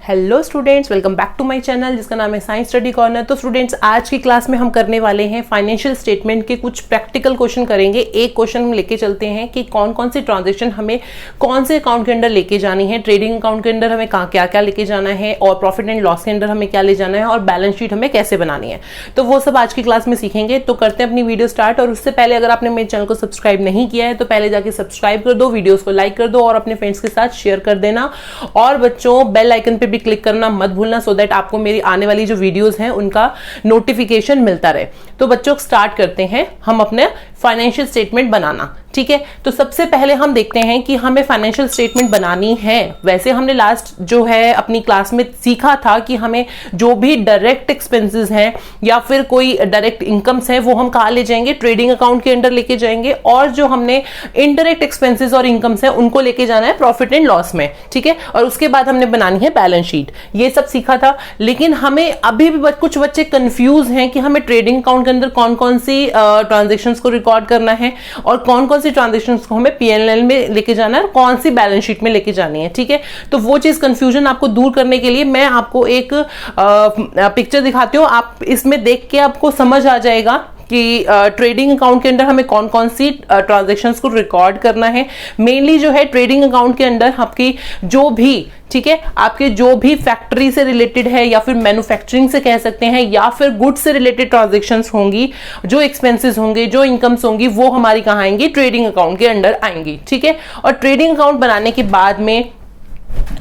Hello students, welcome back to my channel जिसका नाम है साइंस स्टडी कॉर्नर। तो स्टूडेंट्स, आज की क्लास में हम करने वाले हैं फाइनेंशियल स्टेटमेंट के कुछ प्रैक्टिकल क्वेश्चन करेंगे। एक क्वेश्चन हम लेके चलते हैं कि कौन कौन सी ट्रांजैक्शन हमें कौन से अकाउंट के अंदर लेके जानी है, ट्रेडिंग अकाउंट के अंदर हमें क्या क्या लेके जाना है, और प्रॉफिट एंड लॉस के अंदर हमें क्या ले जाना है, और बैलेंस शीट हमें कैसे बनानी है। तो वो सब आज की क्लास में सीखेंगे। तो करते हैं अपनी वीडियो स्टार्ट। और उससे पहले अगर आपने मेरे चैनल को सब्सक्राइब नहीं किया है तो पहले जाके सब्सक्राइब कर दो, वीडियोस को लाइक कर दो और अपने फ्रेंड्स के साथ शेयर कर देना। और बच्चों, बेल आइकन पे भी क्लिक करना मत भूलना, सो दैट आपको मेरी आने वाली जो वीडियोस हैं उनका नोटिफिकेशन मिलता रहे। तो बच्चों, स्टार्ट करते हैं हम अपने फाइनेंशियल स्टेटमेंट बनाना। ठीक है, तो सबसे पहले हम देखते हैं कि हमें फाइनेंशियल स्टेटमेंट बनानी है। वैसे हमने लास्ट जो है अपनी क्लास में सीखा था कि हमें जो भी डायरेक्ट एक्सपेंसेस हैं या फिर कोई डायरेक्ट इनकम्स हैं वो हम कहाँ ले जाएंगे, ट्रेडिंग अकाउंट के अंदर लेके जाएंगे, और जो हमने इनडायरेक्ट एक्सपेंसेस और इनकम्स हैं उनको लेके जाना है प्रॉफिट एंड लॉस में। ठीक है, और उसके बाद हमने बनानी है बैलेंस शीट। ये सब सीखा था। लेकिन हमें अभी भी कुछ बच्चे कंफ्यूज हैं कि हमें ट्रेडिंग अकाउंट के अंदर कौन कौन सी ट्रांजेक्शन्स को रिकॉर्ड करना है और कौन कौन सी ट्रांजेक्शन्स को हमें पीएनएल में लेके जाना है और कौन सी बैलेंस शीट में लेके जानी है। ठीक है, तो वो चीज कंफ्यूजन आपको दूर करने के लिए मैं आपको एक पिक्चर दिखाती हूँ। आप इसमें देख के आपको समझ आ जाएगा कि ट्रेडिंग अकाउंट के अंदर हमें कौन कौन सी ट्रांजेक्शन्स को रिकॉर्ड करना है। मेनली जो है ट्रेडिंग अकाउंट के अंदर आपकी जो भी, ठीक है, आपके जो भी फैक्ट्री से रिलेटेड है या फिर मैन्युफैक्चरिंग से कह सकते हैं या फिर गुड्स से रिलेटेड ट्रांजेक्शन्स होंगी, जो एक्सपेंसेस होंगे, जो इनकम्स होंगी, वो हमारी कहाँ आएंगी, ट्रेडिंग अकाउंट के अंदर आएंगी। ठीक है, और ट्रेडिंग अकाउंट बनाने के बाद में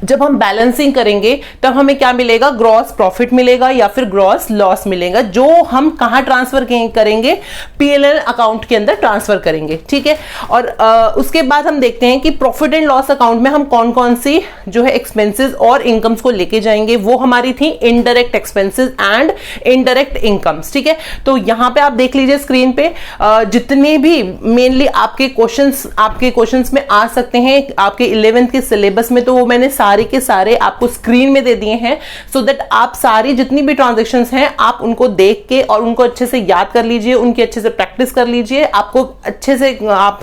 जब हम बैलेंसिंग करेंगे तब हमें क्या मिलेगा, ग्रॉस प्रॉफिट मिलेगा या फिर ग्रॉस लॉस मिलेगा, जो हम कहां ट्रांसफर करेंगे, पीएनएल अकाउंट के अंदर ट्रांसफर करेंगे। ठीक है, और उसके बाद हम देखते हैं कि प्रॉफिट एंड लॉस अकाउंट में हम कौन कौन सी जो है एक्सपेंसेस और इनकम्स को लेके जाएंगे। वो हमारी थी indirect expenses and indirect incomes. ठीक है, तो यहां पे आप देख लीजिए स्क्रीन पे जितने भी मेनली आपके क्वेश्चंस में आ सकते हैं आपके 11th के सिलेबस में, तो वो मैंने सारे के सारे आपको स्क्रीन में दे दिए हैं, सो दैट आप सारी जितनी भी ट्रांजैक्शंस हैं आप उनको देख के और उनको अच्छे से याद कर लीजिए, उनकी अच्छे से प्रैक्टिस कर लीजिए। आपको अच्छे से आप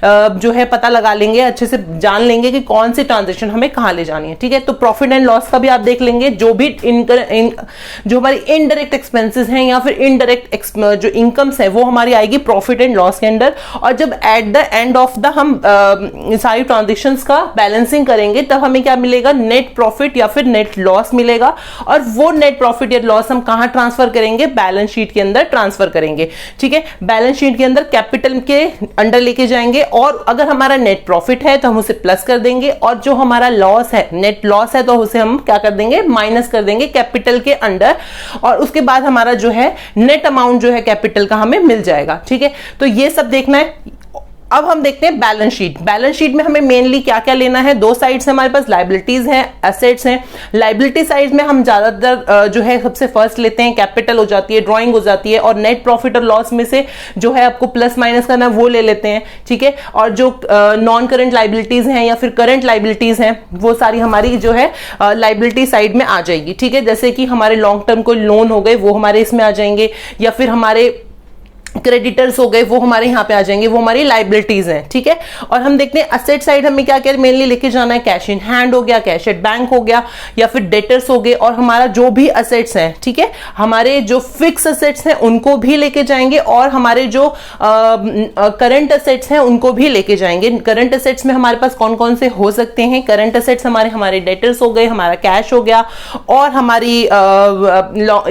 जो है पता लगा लेंगे, अच्छे से जान लेंगे कि कौन सी ट्रांजैक्शन हमें कहां ले जानी है। ठीक है, तो प्रॉफिट एंड लॉस का भी आप देख लेंगे, जो भी जो हमारी इनडायरेक्ट एक्सपेंसेस हैं या फिर इनडायरेक्ट जो इनकम्स है वो हमारी आएगी प्रॉफिट एंड लॉस के अंदर। और जब at the end of the हम सारी ट्रांजेक्शंस का बैलेंसिंग करेंगे तब हमें क्या मिलेगा, नेट प्रॉफिट या फिर नेट लॉस मिलेगा। और वो नेट प्रॉफिट या लॉस हम कहां ट्रांसफर करेंगे, बैलेंस शीट के अंदर ट्रांसफर करेंगे। ठीक है, बैलेंस शीट के अंदर कैपिटल के अंडर लेके जाएंगे, और अगर हमारा नेट प्रॉफिट है तो हम उसे प्लस कर देंगे, और जो हमारा लॉस है, नेट लॉस है, तो उसे हम क्या कर देंगे, माइनस कर देंगे कैपिटल के अंडर। और उसके बाद हमारा जो है नेट अमाउंट जो है कैपिटल का हमें मिल जाएगा। ठीक है, तो ये सब देखना है। अब हम देखते हैं बैलेंस शीट। बैलेंस शीट में हमें मेनली क्या क्या लेना है, दो साइड्स हमारे पास, लायबिलिटीज हैं, एसेट्स हैं। लायबिलिटी साइड में हम ज्यादातर जो है सबसे फर्स्ट लेते हैं, कैपिटल हो जाती है, ड्राइंग हो जाती है, और नेट प्रॉफिट और लॉस में से जो है आपको प्लस माइनस करना है वो ले लेते हैं। ठीक है, और जो नॉन करंट लायबिलिटीज हैं या फिर करंट लायबिलिटीज हैं वो सारी हमारी जो है लायबिलिटी साइड में आ जाएगी। ठीक है, जैसे कि हमारे लॉन्ग टर्म कोई लोन हो गए वो हमारे इसमें आ जाएंगे, या फिर हमारे क्रेडिटर्स हो गए वो हमारे यहाँ पे आ जाएंगे, वो हमारी लाइबिलिटीज हैं। ठीक है, और हम देखते हैं असेट साइड हमें क्या क्या मेनली लेके जाना है, कैश इन हैंड हो गया, कैश एट बैंक हो गया, या फिर डेटर्स हो गए, और हमारा जो भी असेट्स हैं, ठीक है, हमारे जो फिक्स असेट्स हैं उनको भी लेके जाएंगे, और हमारे जो करंट असेट्स हैं उनको भी लेके जाएंगे। करंट असेट्स में हमारे पास कौन कौन से हो सकते हैं, करंट असेट्स हमारे डेटर्स हो गए, हमारा कैश हो गया, और हमारी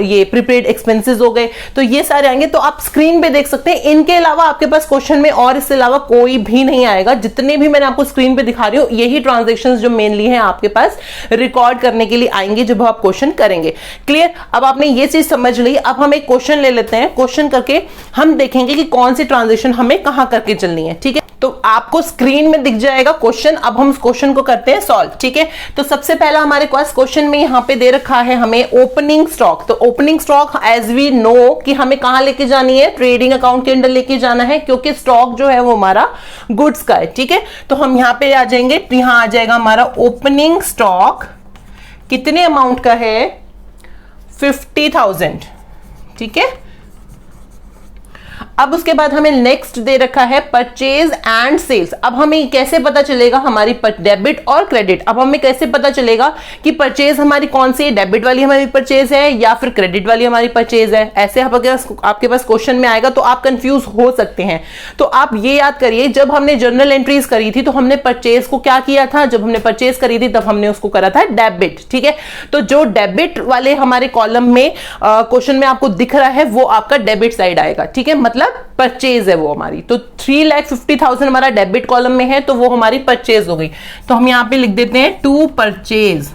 ये प्रीपेड एक्सपेंसेस हो गए। तो ये सारे आएंगे, तो आप स्क्रीन पे देख सकते हैं। इनके अलावा आपके पास क्वेश्चन में और इससे अलावा कोई भी नहीं आएगा। जितने भी मैंने आपको स्क्रीन पे दिखा रही हूं यही ट्रांजैक्शंस जो मेनली हैं आपके पास रिकॉर्ड करने के लिए आएंगे जब आप क्वेश्चन करेंगे। क्लियर, अब आपने ये चीज समझ ली। अब हम एक क्वेश्चन ले लेते हैं, क्वेश्चन करके हम देखेंगे कि कौन सी ट्रांजैक्शन हमें कहां करके चलनी है। ठीक है, तो आपको स्क्रीन में दिख जाएगा क्वेश्चन। अब हम उस क्वेश्चन को करते हैं सॉल्व। ठीक है, तो सबसे पहला हमारे पास क्वेश्चन में यहां पे दे रखा है हमें ओपनिंग स्टॉक। तो opening stock as we know कि हमें कहां लेके जानी है, ट्रेडिंग अकाउंट के अंदर लेके जाना है, क्योंकि स्टॉक जो है वो हमारा गुड्स का है। ठीक है, तो हम यहां पे आ जाएंगे, तो यहां आ जाएगा हमारा ओपनिंग स्टॉक कितने अमाउंट का है, 50,000। ठीक है, अब उसके बाद हमें नेक्स्ट दे रखा है परचेज एंड सेल्स। अब हमें कैसे पता चलेगा हमारी डेबिट और क्रेडिट, अब हमें कैसे पता चलेगा कि परचेज हमारी कौन सी है, डेबिट वाली हमारी परचेज है या फिर क्रेडिट वाली हमारी परचेज है। ऐसे आपके पास क्वेश्चन में आएगा तो आप कंफ्यूज हो सकते हैं। तो आप ये याद करिए, जब हमने जर्नल एंट्रीज करी थी तो हमने परचेज को क्या किया था, जब हमने परचेज करी थी तब हमने उसको करा था डेबिट, ठीक है। तो जो डेबिट वाले हमारे कॉलम में क्वेश्चन में आपको दिख रहा है वो आपका डेबिट साइड आएगा, ठीक है, मतलब परचेज है वो हमारी। तो 3,50,000 हमारा डेबिट कॉलम में है तो वो हमारी परचेज हो गई। तो हम यहां पे लिख देते हैं टू परचेज।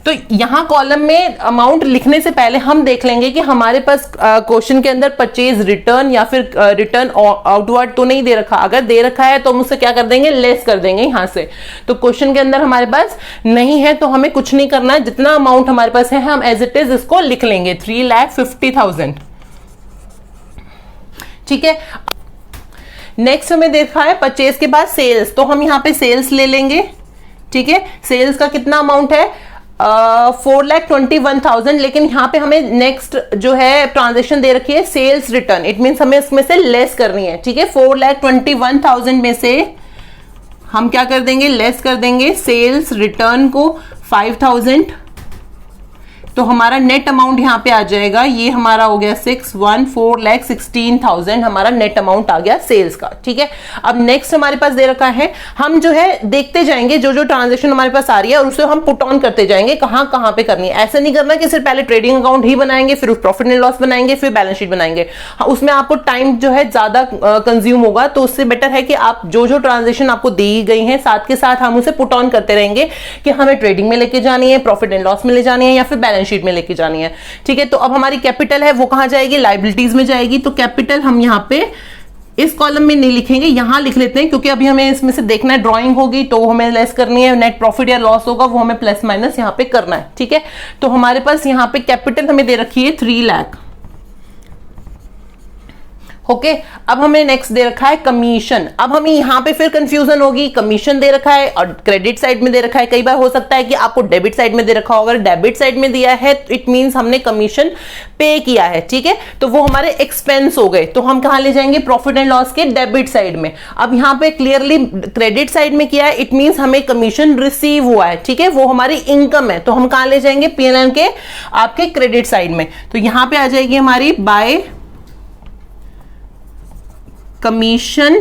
तो यहां कॉलम में अमाउंट लिखने से पहले हम देख लेंगे कि हमारे पास क्वेश्चन के अंदर परचेज रिटर्न या फिर रिटर्न आउटवर्ड तो नहीं दे रखा। अगर दे रखा है तो हम उससे क्या कर देंगे, लेस कर देंगे यहां से। तो क्वेश्चन के अंदर हमारे पास नहीं है तो हमें कुछ नहीं करना है, जितना अमाउंट हमारे पास है हम एज इट इज इसको लिख लेंगे 3,50,000, ठीक है। नेक्स्ट हमें देखा है परचेज के बाद सेल्स, तो हम यहां पे सेल्स ले लेंगे, ठीक है। सेल्स का कितना अमाउंट है 4,21,000, लेकिन यहां पे हमें नेक्स्ट जो है ट्रांजेक्शन दे रखी है सेल्स रिटर्न, इट मींस हमें इसमें से लेस करनी है, ठीक है। 4,21,000 में से हम क्या कर देंगे, लेस कर देंगे सेल्स रिटर्न को 5,000। तो हमारा नेट अमाउंट यहां पे आ जाएगा, ये हमारा हो गया 4,16,000 हमारा नेट अमाउंट आ गया सेल्स का, ठीक है। अब नेक्स्ट हमारे पास दे रखा है, हम जो है देखते जाएंगे जो जो ट्रांजेक्शन हमारे पास आ रही है और उसे हम पुट ऑन करते जाएंगे कहां कहां पे करनी है। ऐसा नहीं करना कि सिर्फ पहले ट्रेडिंग अकाउंट ही बनाएंगे फिर प्रॉफिट एंड लॉस बनाएंगे फिर बैलेंस शीट बनाएंगे, उसमें आपको टाइम जो है ज्यादा कंज्यूम होगा। तो उससे बेटर है कि आप जो जो ट्रांजेक्शन आपको दी गई है साथ के साथ हम उसे पुट ऑन करते रहेंगे कि हमें ट्रेडिंग में लेके जानी है, प्रॉफिट एंड लॉस में ले जानी है या फिर बैलेंस शीट में लेके जानी है, ठीक है। तो अब हमारी कैपिटल है वो कहां जाएगी, लायबिलिटीज में जाएगी। तो कैपिटल हम यहां पे इस कॉलम में नहीं लिखेंगे, यहां लिख लेते हैं क्योंकि अभी हमें इसमें से देखना है, ड्राइंग होगी तो हमें लेस करनी है, नेट प्रॉफिट या लॉस होगा वो हमें प्लस माइनस यहां पे करना है, ठीक है। तो हमारे पास यहां पे कैपिटल हमें दे रखी है 3 लाख, ओके। अब हमें नेक्स्ट दे रखा है कमीशन। अब हमें यहां पे फिर कंफ्यूजन होगी, कमीशन दे रखा है और क्रेडिट साइड में दे रखा है। कई बार हो सकता है कि आपको डेबिट साइड में दे रखा होगा, अगर डेबिट साइड में दिया है इट मींस हमने कमीशन पे किया है, ठीक है। तो वो हमारे एक्सपेंस हो गए, तो हम कहां ले जाएंगे, प्रॉफिट एंड लॉस के डेबिट साइड में। अब यहां पे क्लियरली क्रेडिट साइड में किया है, इट मींस हमें कमीशन रिसीव हुआ है, ठीक है, वो हमारी इनकम है। तो हम कहां ले जाएंगे, P&L के आपके क्रेडिट साइड में। तो यहां पे आ जाएगी हमारी बाय कमीशन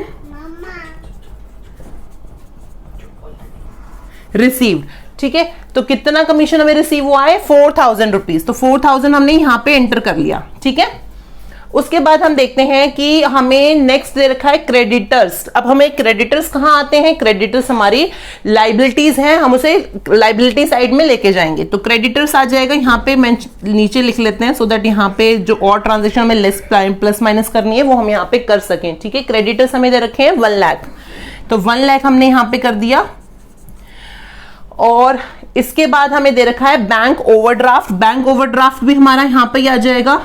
रिसीव्ड, ठीक है। तो कितना कमीशन हमें रिसीव हुआ है, 4,000 रुपीज। तो 4,000 हमने यहां पे एंटर कर लिया, ठीक है। उसके बाद हम देखते हैं कि हमें नेक्स्ट दे रखा है क्रेडिटर्स। अब हमें क्रेडिटर्स कहां आते हैं, क्रेडिटर्स हमारी लाइबिलिटीज हैं, हम उसे लाइबिलिटी साइड में लेके जाएंगे। तो क्रेडिटर्स आ जाएगा यहां पे, मैं नीचे लिख लेते हैं सो दैट यहां पे जो और ट्रांजेक्शन हमें लेस प्लस माइनस करनी है वो हम यहां पे कर सकें, ठीक है। क्रेडिटर्स हमें दे रखे हैं 1 लाख, तो 1 लाख हमने यहां पे कर दिया। और इसके बाद हमें दे रखा है बैंक ओवरड्राफ्ट। बैंक ओवरड्राफ्ट भी हमारा यहां पे ही आ जाएगा।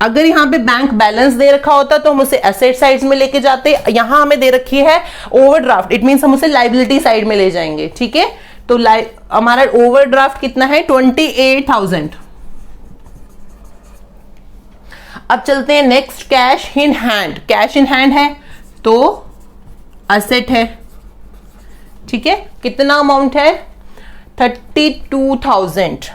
अगर यहां पे बैंक बैलेंस दे रखा होता तो हम उसे एसेट साइड में लेके जाते, यहां हमें दे रखी है ओवरड्राफ्ट, इट मींस हम उसे लाइबिलिटी साइड में ले जाएंगे, ठीक है। तो हमारा ओवरड्राफ्ट कितना है 28,000। अब चलते हैं next, cash in hand. Cash in hand है तो एसेट है, ठीक है। कितना अमाउंट है 32,000।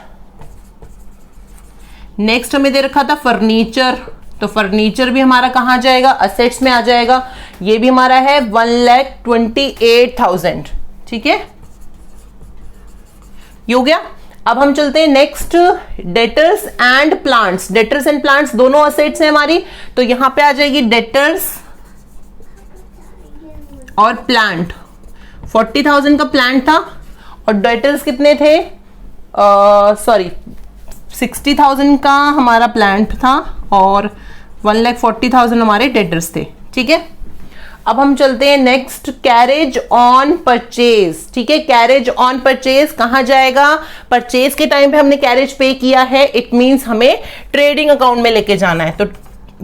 नेक्स्ट हमें दे रखा था फर्नीचर, तो फर्नीचर भी हमारा कहां जाएगा, असेट्स में आ जाएगा। ये भी हमारा है 1,28,000, ठीक है, ये हो गया। अब हम चलते हैं next, debtors and plants. Debtors and plants दोनों असेट्स हैं हमारी, तो यहां पे आ जाएगी डेटर्स और प्लांट। 40,000 का प्लांट था और डेटर्स कितने थे, 60,000 का हमारा प्लांट था और 1,40,000 हमारे डेटर्स थे, ठीक है। अब हम चलते हैं नेक्स्ट, कैरेज ऑन परचेज, ठीक है। कैरेज ऑन परचेज कहां जाएगा, परचेज के टाइम पे हमने कैरेज पे किया है, इट मींस हमें ट्रेडिंग अकाउंट में लेके जाना है। तो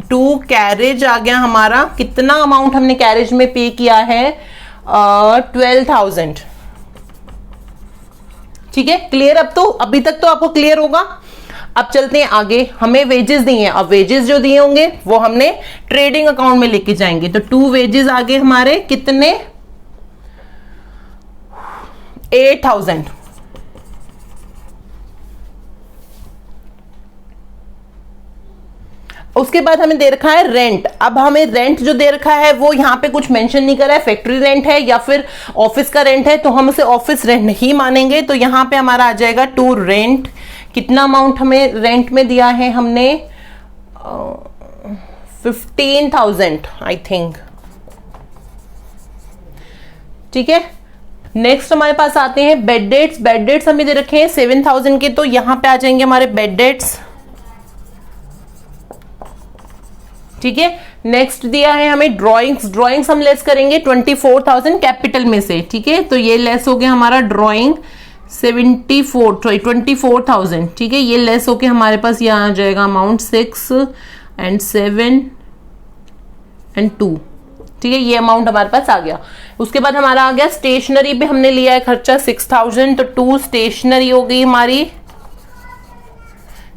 टू कैरेज आ गया हमारा, कितना अमाउंट हमने कैरेज में पे किया है 12,000, ठीक है। क्लियर, अब तो अभी तक तो आपको क्लियर होगा। अब चलते हैं आगे, हमें वेजेस दिए हैं, अब वेजेस जो दिए होंगे वो हमने ट्रेडिंग अकाउंट में लेके जाएंगे। तो 2 वेजेस आगे हमारे कितने, 8000। उसके बाद हमें दे रखा है रेंट। अब हमें रेंट जो दे रखा है वो यहाँ पे कुछ मेंशन नहीं करा है, फैक्ट्री रेंट है या फिर ऑफिस का रेंट है, तो हम उसे ऑफिस रेंट ही मानेंगे। तो यहाँ पे हमारा आ जाएगा टू रेंट। कितना अमाउंट हमें रेंट में दिया है हमने, 15,000 आई थिंक, ठीक है। नेक्स्ट हमारे पास आते हैं बेड डेट्स। बेड डेट्स हमें दे रखे हैं 7,000 के, तो यहां पे आ जाएंगे हमारे बेड डेट्स, ठीक है। नेक्स्ट दिया है हमें ड्राइंग्स। ड्राइंग्स हम लेस करेंगे 24,000 कैपिटल में से, ठीक है। तो ये लेस हो गया हमारा ड्राइंग 24,000, ठीक है। ये लेस होके हमारे पास यहाँ आ जाएगा अमाउंट 6 and 7 and 2, ठीक है। ये अमाउंट हमारे पास आ गया। उसके बाद हमारा आ गया स्टेशनरी पे हमने लिया है खर्चा 6,000, तो 2 स्टेशनरी हो गई हमारी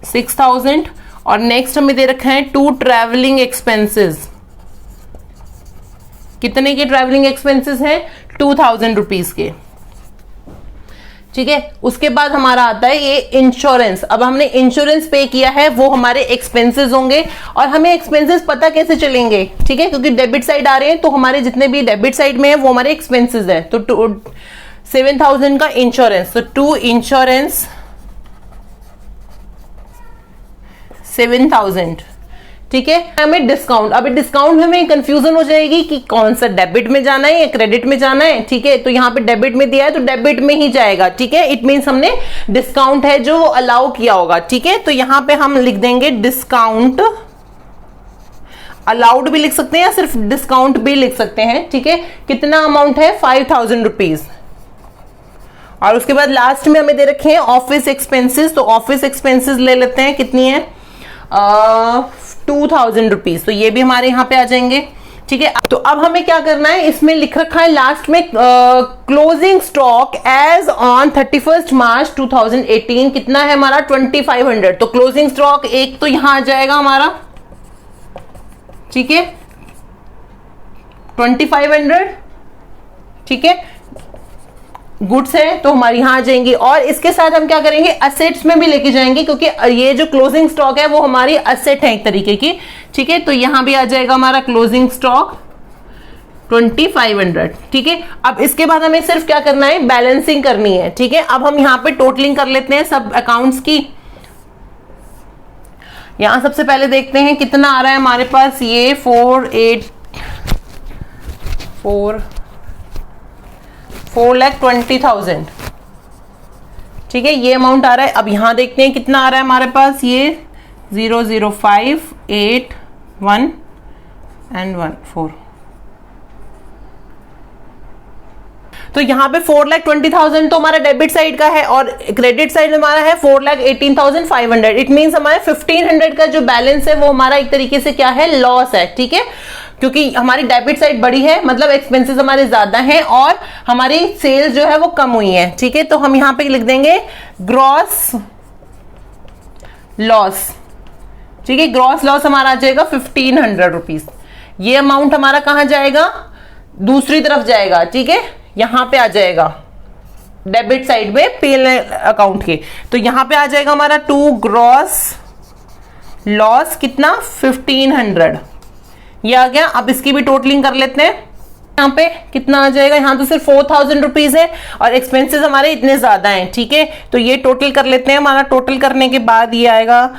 6,000। और नेक्स्ट हमें दे रखा है 2 ट्रैवलिंग एक्सपेंसेस। कितने के ट्रैवलिंग एक्सपेंसेस हैं, 2,000 रुपीज के, ठीक है। उसके बाद हमारा आता है ये इंश्योरेंस। अब हमने इंश्योरेंस पे किया है, वो हमारे एक्सपेंसेस होंगे। और हमें एक्सपेंसेस पता कैसे चलेंगे, ठीक है, क्योंकि डेबिट साइड आ रहे हैं, तो हमारे जितने भी डेबिट साइड में है वो हमारे एक्सपेंसेस है। तो 7,000 का इंश्योरेंस, तो 2 इंश्योरेंस 7,000, ठीक है। हमें डिस्काउंट, अभी डिस्काउंट में हमें कंफ्यूजन हो जाएगी कि कौन सा डेबिट में जाना है या क्रेडिट में जाना है, ठीक है। तो यहाँ पे डेबिट में दिया है तो डेबिट में ही जाएगा, ठीक है। इट मींस हमने डिस्काउंट है जो अलाउ किया होगा, ठीक है। तो यहाँ पे हम लिख देंगे डिस्काउंट, अलाउड भी लिख सकते हैं या सिर्फ डिस्काउंट भी लिख सकते हैं, ठीक है। कितना अमाउंट है, 5,000 रुपीज। और उसके बाद लास्ट में हमें दे रखे हैं ऑफिस एक्सपेंसेस। तो ऑफिस एक्सपेंसेस ले लेते हैं, कितनी है, 2,000 रुपीज। तो ये भी हमारे यहाँ पे आ जाएंगे, ठीक है। तो अब हमें क्या करना है, इसमें लिख रखा है लास्ट में क्लोजिंग स्टॉक एज ऑन 31 मार्च 2018 कितना है हमारा, 2,500। तो क्लोजिंग स्टॉक एक तो यहां आ जाएगा हमारा, ठीक है, 2,500, ठीक है। गुड्स है तो हमारे यहां आ जाएंगी। और इसके साथ हम क्या करेंगे, असेट्स में भी लेके जाएंगे, क्योंकि ये जो क्लोजिंग स्टॉक है वो हमारी असेट है एक तरीके की, ठीक है। तो यहां भी आ जाएगा हमारा क्लोजिंग स्टॉक 2,500, ठीक है। अब इसके बाद हमें सिर्फ क्या करना है, बैलेंसिंग करनी है, ठीक है। अब हम यहां पे टोटलिंग कर लेते हैं सब अकाउंट्स की। यहां सबसे पहले देखते हैं कितना आ रहा है हमारे पास, ये 4,20,000, ठीक है, ये अमाउंट आ रहा है। अब यहां देखते हैं कितना आ रहा है हमारे पास, ये 0,05,8,1 तो यहाँ पे 4,20,000 तो हमारा डेबिट साइड का है और क्रेडिट साइड हमारा है 4,18,500। इट मींस हमारे 1,500 का जो बैलेंस है वो हमारा एक तरीके से क्या है, लॉस है, ठीक है। क्योंकि हमारी डेबिट साइड बड़ी है, मतलब एक्सपेंसेस हमारे ज्यादा हैं और हमारी सेल्स जो है वो कम हुई है, ठीक है। तो हम यहाँ पे लिख देंगे ग्रॉस लॉस, ठीक है। ग्रॉस लॉस हमारा आ जाएगा 1,500 रुपीज। ये अमाउंट हमारा कहां जाएगा, दूसरी तरफ जाएगा, ठीक है, यहां पे आ जाएगा डेबिट साइड में पीएल अकाउंट के। तो यहां पे आ जाएगा हमारा 2 ग्रॉस लॉस कितना, 1,500, ये आ गया। अब इसकी भी टोटलिंग कर लेते हैं। यहाँ पे कितना आ जाएगा, यहाँ तो सिर्फ 4,000 रुपीज है और एक्सपेंसेस हमारे इतने ज्यादा हैं, ठीक है। तो ये टोटल कर लेते हैं। हमारा टोटल करने के बाद ये आएगा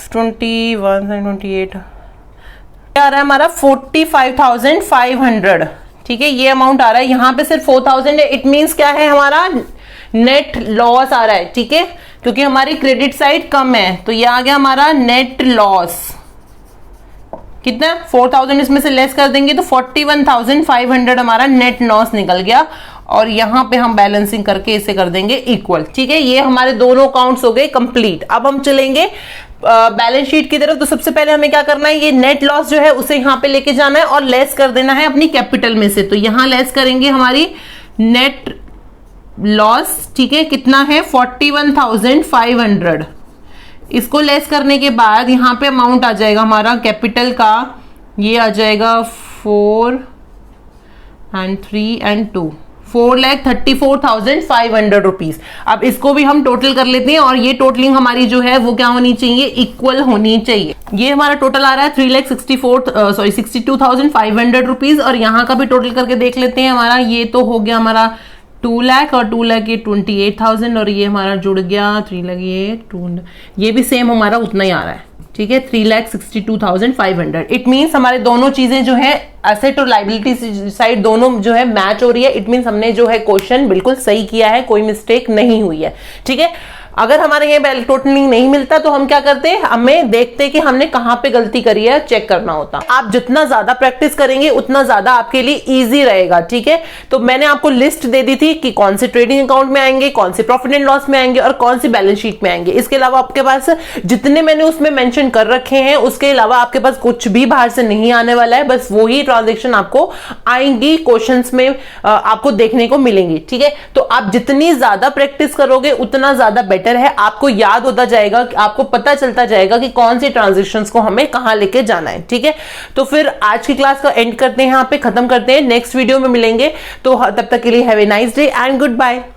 21,28 आ रहा है हमारा 45,500, ठीक है। ये अमाउंट आ रहा है, यहाँ पे सिर्फ 4,000 है। इट मींस क्या है, हमारा नेट लॉस आ रहा है, ठीक है, क्योंकि हमारी क्रेडिट साइड कम है। तो ये आ गया हमारा नेट लॉस, कितना, 4,000 इसमें से लेस कर देंगे तो 41,500 हमारा नेट लॉस निकल गया। और यहां पे हम बैलेंसिंग करके इसे कर देंगे इक्वल, ठीक है। ये हमारे दोनों अकाउंट्स हो गए कंप्लीट। अब हम चलेंगे बैलेंस शीट की तरफ। तो सबसे पहले हमें क्या करना है, ये नेट लॉस जो है उसे यहां पे लेके जाना है और लेस कर देना है अपनी कैपिटल में से। तो यहां लेस करेंगे हमारी नेट लॉस, ठीक है, कितना है 41,500, इसको लेस करने के बाद यहाँ पे अमाउंट आ जाएगा हमारा कैपिटल का, ये आ जाएगा 4 and 3 and 2, 4,34,500 रुपीज। अब इसको भी हम टोटल कर लेते हैं और ये टोटलिंग हमारी जो है वो क्या होनी चाहिए, इक्वल होनी चाहिए। ये हमारा टोटल आ रहा है 62,500 रुपीज और यहाँ का भी टोटल करके देख लेते हैं। हमारा ये तो हो गया हमारा 2 लाख और 2 लाख ये 28,000 और ये हमारा जुड़ गया 3 लाख, ये भी सेम हमारा उतना ही आ रहा है, ठीक है, 3,62,500। इट मीन्स हमारे दोनों चीजें जो है एसेट और लाइबिलिटी साइड दोनों जो है मैच हो रही है। इट मीन्स हमने जो है क्वेश्चन बिल्कुल सही किया है, कोई मिस्टेक नहीं हुई है, ठीक है। अगर हमारे यहाँ टोटलिंग नहीं मिलता तो हम क्या करते हैं, हमें देखते हैं कि हमने कहां पे गलती करी है, चेक करना होता। आप जितना ज्यादा प्रैक्टिस करेंगे उतना ज्यादा आपके लिए इजी रहेगा, ठीक है। तो मैंने आपको लिस्ट दे दी थी कि कौन से ट्रेडिंग अकाउंट में आएंगे, कौन से प्रॉफिट एंड लॉस में आएंगे और कौन सी बैलेंस शीट में आएंगे। इसके अलावा आपके पास जितने मैंने उसमें मेंशन कर रखे हैं उसके अलावा आपके पास कुछ भी बाहर से नहीं आने वाला है, बस वही ट्रांजेक्शन आपको आएंगी, क्वेश्चंस में आपको देखने को मिलेंगी, ठीक है। तो आप जितनी ज्यादा प्रैक्टिस करोगे उतना ज्यादा बेटर है, आपको याद होता जाएगा, आपको पता चलता जाएगा कि कौन सी ट्रांजैक्शंस को हमें कहां लेके जाना है, ठीक है। तो फिर आज की क्लास का एंड करते हैं, यहां पे खत्म करते हैं, नेक्स्ट वीडियो में मिलेंगे। तो तब तक के लिए have a nice day and good bye.